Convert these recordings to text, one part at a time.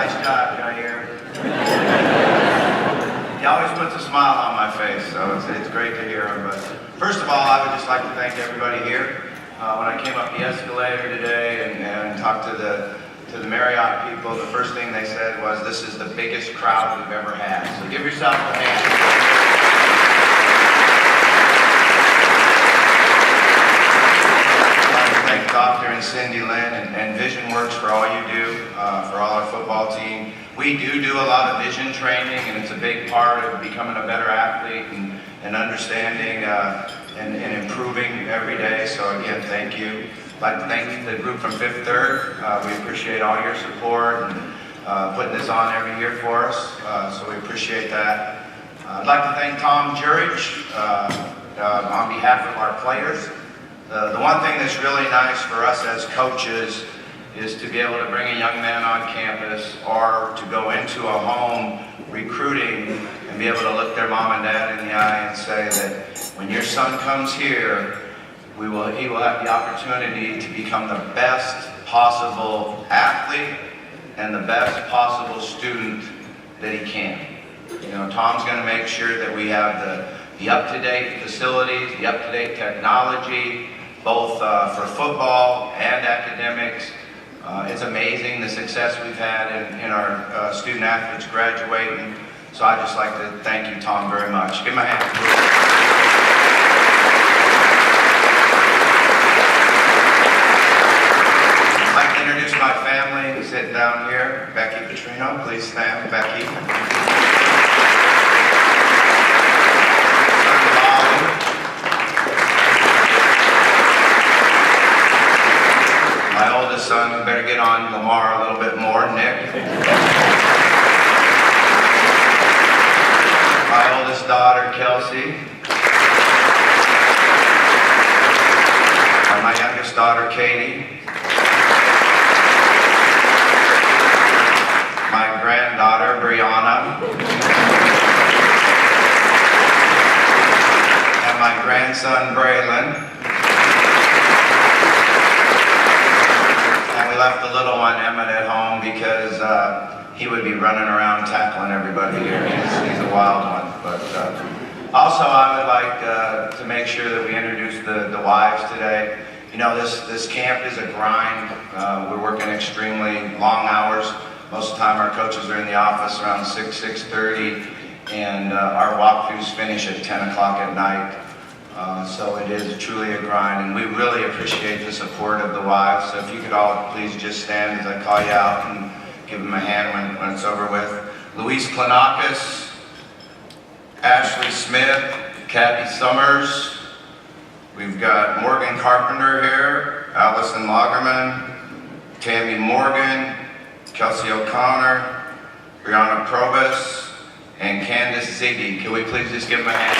Nice job, Jair. He always puts a smile on my face, so it's great to hear him. But first of all, I would just like to thank everybody here. When I came up the escalator today and talked to the Marriott people, the first thing they said was, "This is the biggest crowd we've ever had." So give yourself a hand. I'd like to thank Dr. and Cindy Lynn and Vision Works for all you do for all our football team. We do a lot of vision training, and it's a big part of becoming a better athlete and understanding and improving every day. So again, thank you. I'd like to thank the group from Fifth Third. We appreciate all your support and putting this on every year for us. So we appreciate that. I'd like to thank Tom Jurich on behalf of our players. The one thing that's really nice for us as coaches is to be able to bring a young man on campus or to go into a home recruiting and be able to look their mom and dad in the eye and say that when your son comes here, he will have the opportunity to become the best possible athlete and the best possible student that he can. You know, Tom's going to make sure that we have the up-to-date facilities, the up-to-date technology, both for football and academics. It's amazing the success we've had in our student athletes graduating. So I'd just like to thank you, Tom, very much. Give him a hand. I'd like to introduce my family sitting down here. Becky Petrino, please stand. Becky. My oldest son, we better get on Lamar a little bit more, Nick. My oldest daughter, Kelsey. And my youngest daughter, Katie. My granddaughter, Brianna. And my grandson, Braylon. We left the little one, Emmett, at home because he would be running around tackling everybody here. He's a wild one. But also, I would like to make sure that we introduce the wives today. You know, this camp is a grind. We're working extremely long hours. Most of the time, our coaches are in the office around 6:30, and our walkthroughs finish at 10 o'clock at night. So it is truly a grind, and we really appreciate the support of the wives. So if you could all please just stand as I call you out and give them a hand when it's over with. Luis Klanakis, Ashley Smith, Kathy Summers. We've got Morgan Carpenter here, Allison Lagerman, Tammy Morgan, Kelsey O'Connor, Brianna Probus, and Candace Ziggy. Can we please just give them a hand?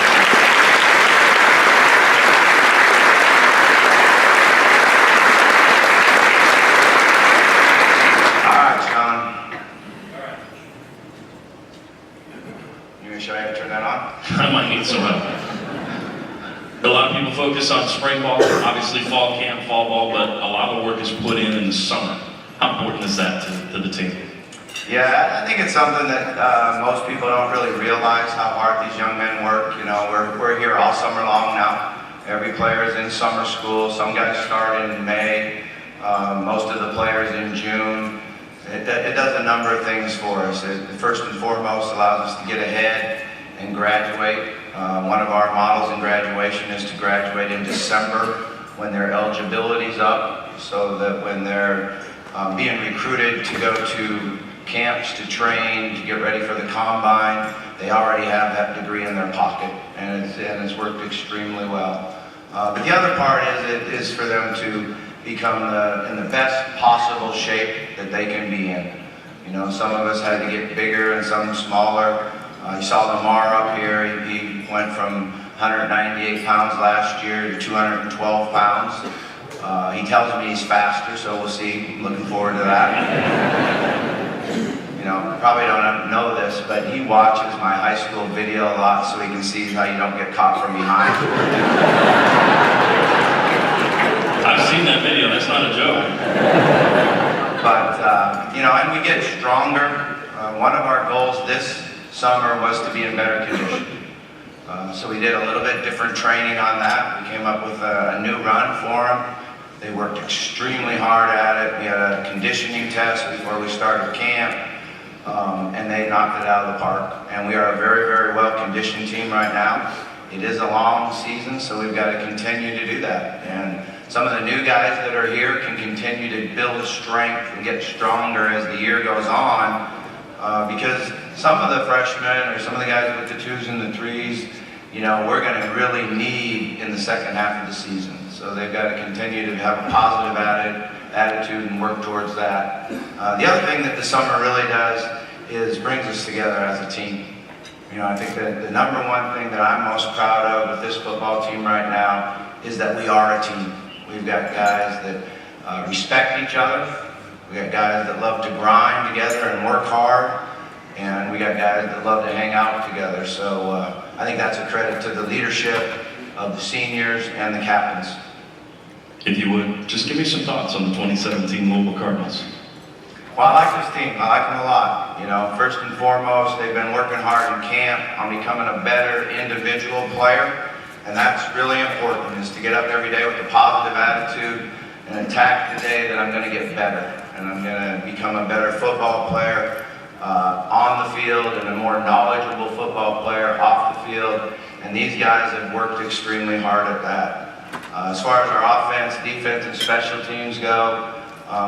Should I turn that on? I might need some help. A lot of people focus on spring ball, obviously fall camp, fall ball, but a lot of the work is put in the summer. How important is that to the team? Yeah, I think it's something that most people don't really realize how hard these young men work. You know, we're here all summer long now. Every player is in summer school. Some guys start in May. Most of the players in June. It does a number of things for us. It first and foremost allows us to get ahead and graduate. One of our models in graduation is to graduate in December when their eligibility's up, so that when they're being recruited to go to camps, to train, to get ready for the combine, they already have that degree in their pocket, and it's worked extremely well. But the other part is for them to become in the best possible shape that they can be in. You know, some of us had to get bigger and some smaller. You saw Lamar up here. He went from 198 pounds last year to 212 pounds. He tells me he's faster, so we'll see. Looking forward to that. You know, probably don't know this, but he watches my high school video a lot so he can see how you don't get caught from behind. I've seen that video, that's not a joke. But, and we get stronger. One of our goals this summer was to be in better condition. So we did a little bit different training on that. We came up with a new run for them. They worked extremely hard at it. We had a conditioning test before we started camp, and they knocked it out of the park. And we are a very, very well-conditioned team right now. It is a long season, so we've got to continue to do that. And some of the new guys that are here can continue to build strength and get stronger as the year goes on, because some of the freshmen or some of the guys with the 2s and the 3s, we're going to really need in the second half of the season. So they've got to continue to have a positive attitude and work towards that. The other thing that the summer really does is brings us together as a team. I think that the number one thing that I'm most proud of with this football team right now is that we are a team. We've got guys that respect each other. We got guys that love to grind together and work hard. And we got guys that love to hang out together. So I think that's a credit to the leadership of the seniors and the captains. If you would, just give me some thoughts on the 2017 Louisville Cardinals. Well, I like this team. I like them a lot. First and foremost, they've been working hard in camp on becoming a better individual player. And that's really important, is to get up every day with a positive attitude and attack the day that I'm going to get better. And I'm going to become a better football player on the field and a more knowledgeable football player off the field. And these guys have worked extremely hard at that. As far as our offense, defense, and special teams go,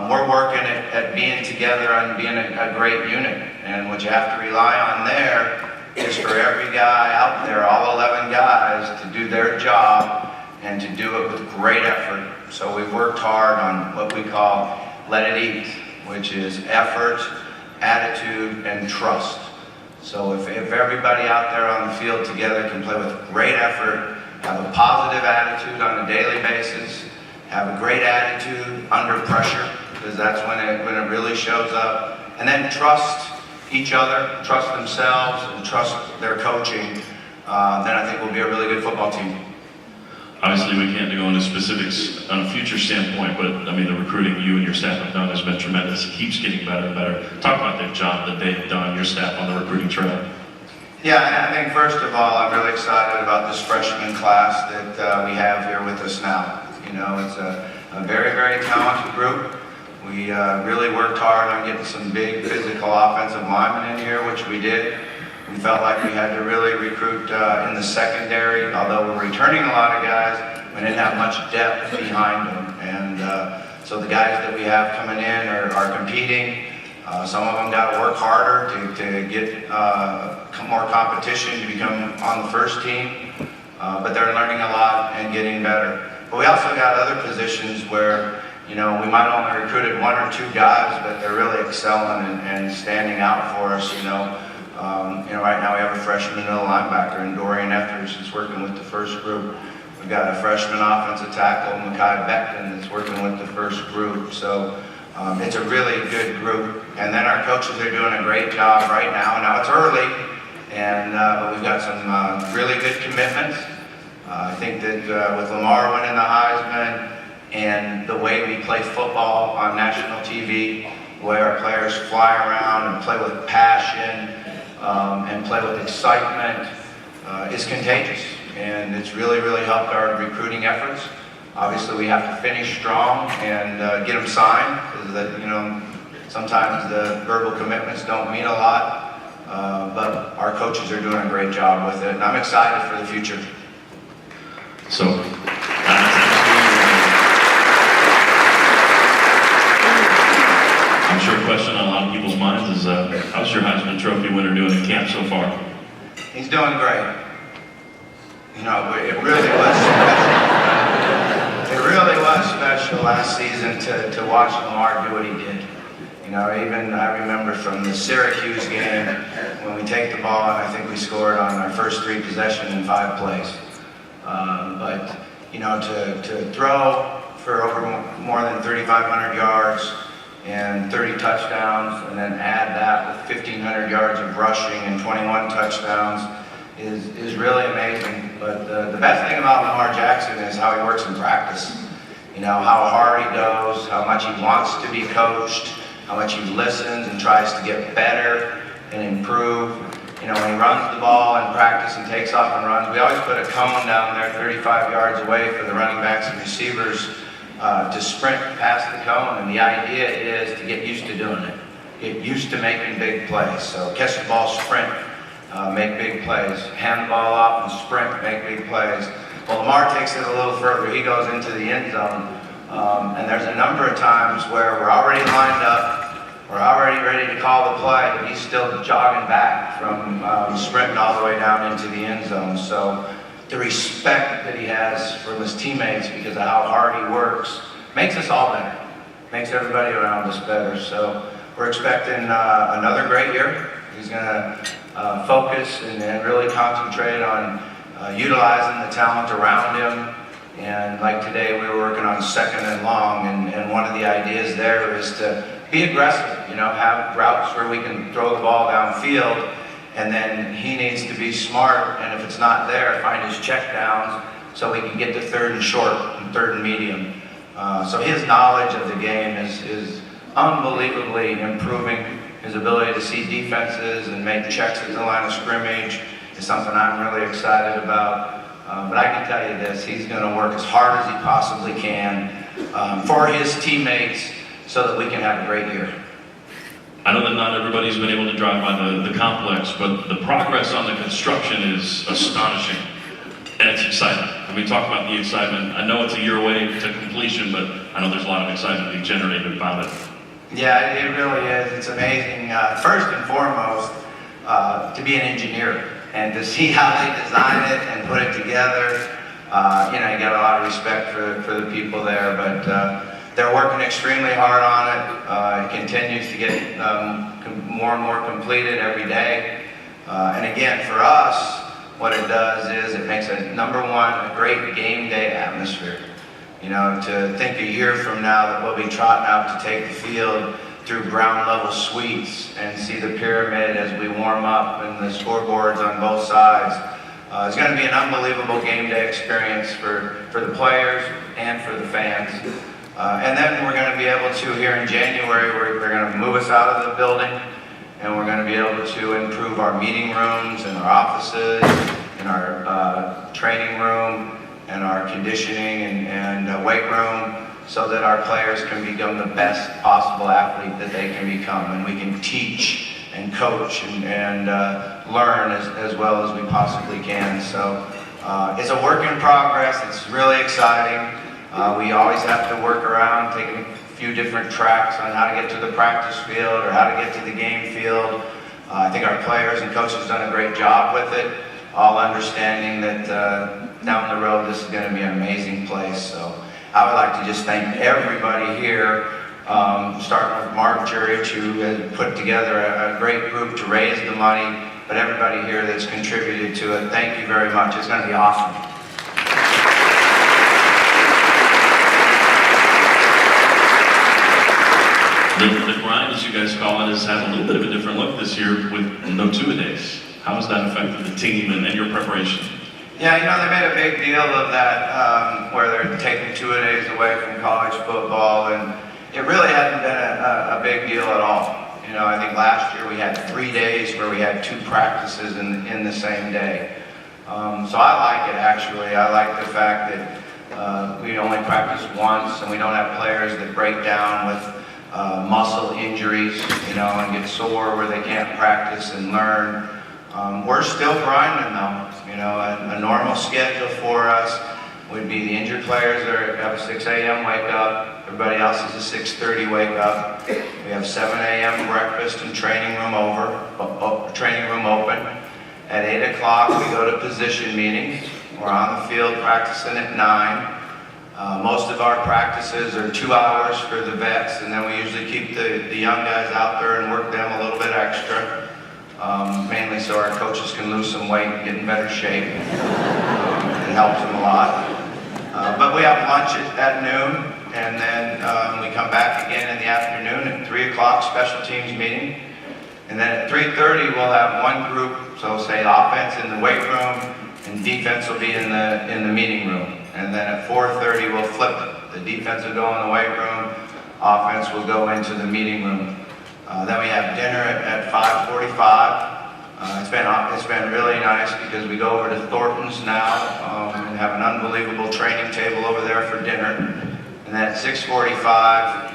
we're working at being together and being a great unit. And what you have to rely on there is for every guy out there, all 11 guys, to do their job and to do it with great effort. So we've worked hard on what we call let it eat, which is effort, attitude, and trust. So if everybody out there on the field together can play with great effort, have a positive attitude on a daily basis, have a great attitude under pressure, because that's when it really shows up, and then trust each other, trust themselves, and trust their coaching, then I think we'll be a really good football team. Obviously, we can't go into specifics on a future standpoint, but the recruiting you and your staff have done has been tremendous. It keeps getting better and better. Talk about the job that they've done, your staff, on the recruiting trail. Yeah, I think first of all, I'm really excited about this freshman class that we have here with us now. It's a very, very talented group. We really worked hard on getting some big physical offensive linemen in here, which we did. We felt like we had to really recruit in the secondary. Although we're returning a lot of guys, we didn't have much depth behind them. And so the guys that we have coming in are competing. Some of them got to work harder to get more competition to become on the first team. But they're learning a lot and getting better. But we also got other positions where, we might only recruited 1 or 2 guys, but they're really excelling and standing out for us, right now we have a freshman middle linebacker in Dorian Ethers that's working with the first group. We've got a freshman offensive tackle, Mekhi Beckton, that's working with the first group. So it's a really good group. And then our coaches are doing a great job right now. Now it's early, but we've got some really good commitments. I think that with Lamar winning the Heisman and the way we play football on national TV, the way our players fly around and play with passion and play with excitement is contagious. And it's really, really helped our recruiting efforts. Obviously, we have to finish strong and get them signed, because sometimes the verbal commitments don't mean a lot, but our coaches are doing a great job with it, and I'm excited for the future. So, I'm sure a question on a lot of people's minds is, how's your Heisman Trophy winner doing in camp so far? He's doing great. It really was special. It really was special last season to watch Lamar do what he did. Even I remember from the Syracuse game when we take the ball, and I think we scored on our first 3 possessions in 5 plays. But to throw for over more than 3,500 yards and 30 touchdowns, and then add that with 1,500 yards of rushing and 21 touchdowns is really amazing. But the best thing about Lamar Jackson is how he works in practice. How hard he goes, how much he wants to be coached, how much he listens and tries to get better and improve. You know, when he runs the ball in practice and takes off and runs, we always put a cone down there 35 yards away for the running backs and receivers to sprint past the cone, and the idea is to get used to doing it. Get used to making big plays. So catch the ball, sprint, make big plays. Hand the ball off and sprint, make big plays. Well, Lamar takes it a little further. He goes into the end zone, and there's a number of times where we're already lined up, we're already ready to call the play, but he's still jogging back from sprinting all the way down into the end zone. So the respect that he has from his teammates because of how hard he works makes us all better, makes everybody around us better. So we're expecting another great year. He's going to focus and really concentrate on utilizing the talent around him. And like today, we were working on second and long, and one of the ideas there is to be aggressive, you know, have routes where we can throw the ball downfield, and then he needs to be smart, and if it's not there, find his check downs so we can get to third and short and third and medium. So his knowledge of the game is unbelievably improving. His ability to see defenses and make checks at the line of scrimmage is something I'm really excited about. But I can tell you this, he's going to work as hard as he possibly can for his teammates so that we can have a great year. I know that not everybody's been able to drive by the complex, but the progress on the construction is astonishing, and it's exciting. And we talk about the excitement. I know it's a year away to completion, but I know there's a lot of excitement being generated about it. Yeah, it really is. It's amazing. First and foremost, to be an engineer and to see how they design it and put it together. You know, you got a lot of respect for the people there, but they're working extremely hard on it. It continues to get more and more completed every day. And again, for us, what it does is it makes number one, a great game day atmosphere. You know, to think a year from now that we'll be trotting out to take the field through ground level suites and see the pyramid as we warm up and the scoreboards on both sides. It's going to be an unbelievable game day experience for the players and for the fans. And then we're going to be able to, here in January, they're going to move us out of the building, and we're going to be able to improve our meeting rooms and our offices and our training room and our conditioning and weight room so that our players can become the best possible athlete that they can become, and we can teach and coach and learn as well as we possibly can. So it's a work in progress. It's really exciting. We always have to work around taking a few different tracks on how to get to the practice field or how to get to the game field. I think our players and coaches have done a great job with it, all understanding that down the road this is going to be an amazing place. So I would like to just thank everybody here, starting with Mark Jurich, who has put together a great group to raise the money, but everybody here that's contributed to it, thank you very much. It's going to be awesome. The grind, as you guys call it, has had a little bit of a different look this year with no two-a-days. How has that affected the team and your preparation? Yeah, you know, they made a big deal of that, where they're taking two-a-days away from college football, and it really hasn't been a big deal at all. You know, I think last year we had 3 days where we had 2 practices in the same day. So I like it, actually. I like the fact that we only practice once, and we don't have players that break down with muscle injuries, you know, and get sore where they can't practice and learn. We're still grinding though. You know, a normal schedule for us would be the injured players have a 6 a.m. wake up. Everybody else is a 6:30 wake up. We have 7 a.m. breakfast and training room open. At 8 o'clock we go to position meetings. We're on the field practicing at 9. Most of our practices are 2 hours for the vets, and then we usually keep the young guys out there and work them a little bit extra, mainly so our coaches can lose some weight and get in better shape. It helps them a lot. But we have lunch at noon, and then we come back again in the afternoon at 3 o'clock, special teams meeting. And then at 3:30 we'll have one group, so say offense in the weight room, and defense will be in the meeting room. And then at 4:30 we'll flip it. The defense will go in the weight room, offense will go into the meeting room. Then we have dinner at 5:45. It's been really nice because we go over to Thornton's now and have an unbelievable training table over there for dinner. And then at 6:45,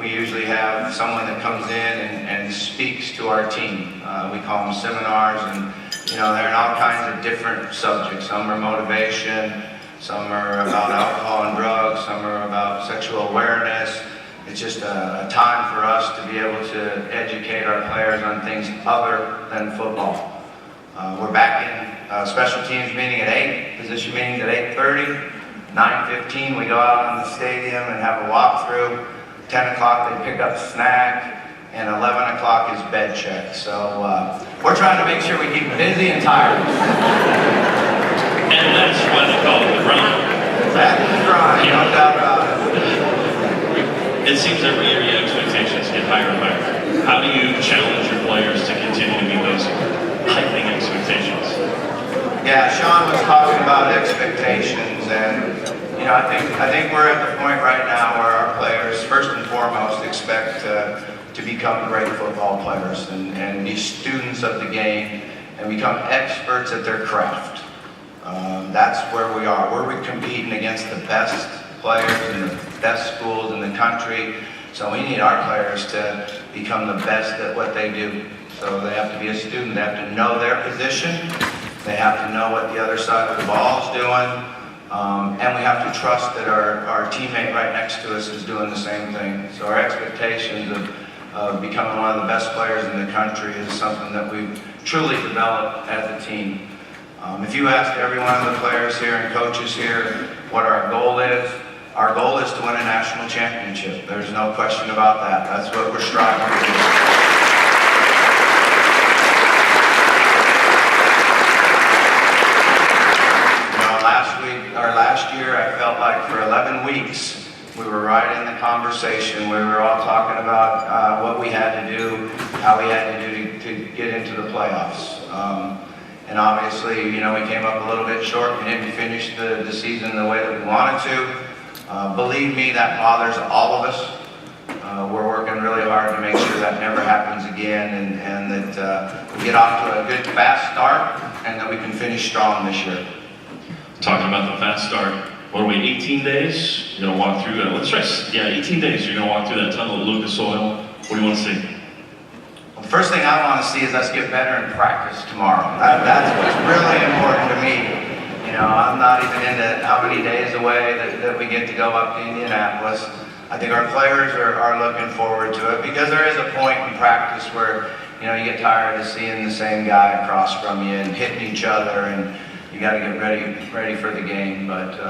we usually have someone that comes in and speaks to our team. We call them seminars, and they're in all kinds of different subjects. Some are motivation, some are about alcohol and drugs, some are about sexual awareness. It's just a time for us to be able to educate our players on things other than football. We're back in special teams meeting at 8, position meetings at 8:30. 9:15 we go out on the stadium and have a walkthrough. 10 o'clock they pick up a snack, and 11 o'clock is bed check. So we're trying to make sure we keep busy and tired. And that's why they call it the grind. That's the grind, no doubt about it. It seems every year your expectations get higher and higher. How do you challenge your players to continue to meet those heightening expectations? Yeah, Sean was talking about expectations, and I think we're at the point right now where our players, first and foremost, expect to become great football players and be students of the game and become experts at their craft. That's where we are. We're competing against the best players in the best schools in the country, so we need our players to become the best at what they do. So they have to be a student, they have to know their position, they have to know what the other side of the ball is doing, and we have to trust that our teammate right next to us is doing the same thing. So our expectations of becoming one of the best players in the country is something that we've truly developed as a team. If you ask every one of the players here and coaches here what our goal is to win a national championship. There's no question about that. That's what we're striving to do. Last year, I felt like for 11 weeks, we were right in the conversation. We were all talking about what we had to do, how we had to do to get into the playoffs. And obviously, we came up a little bit short. We didn't finish the season the way that we wanted to. Believe me, that bothers all of us. We're working really hard to make sure that never happens again, and that we get off to a good, fast start, and that we can finish strong this year. Talking about the fast start, what are we, 18 days? You're going to walk through that. 18 days. You're going to walk through that tunnel at Lucas Oil. What do you want to see? Well, the first thing I want to see is us get better in practice tomorrow. That's what's really important to me. I'm not even into how many days away that we get to go up to Indianapolis. I think our players are looking forward to it because there is a point in practice where, you get tired of seeing the same guy across from you and hitting each other, and you got to get ready for the game. But,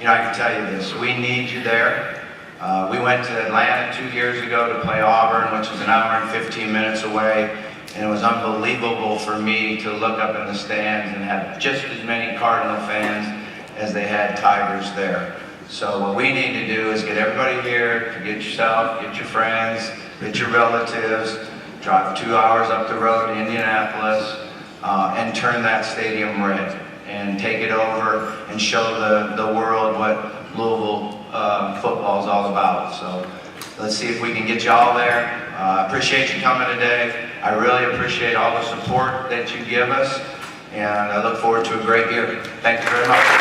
I can tell you this, we need you there. We went to Atlanta 2 years ago to play Auburn, which is an hour and 15 minutes away. And it was unbelievable for me to look up in the stands and have just as many Cardinal fans as they had Tigers there. So what we need to do is get everybody here, to get yourself, get your friends, get your relatives, drive 2 hours up the road to Indianapolis, and turn that stadium red and take it over and show the world what Louisville football is all about. So let's see if we can get you all there. I appreciate you coming today. I really appreciate all the support that you give us, and I look forward to a great year. Thank you very much.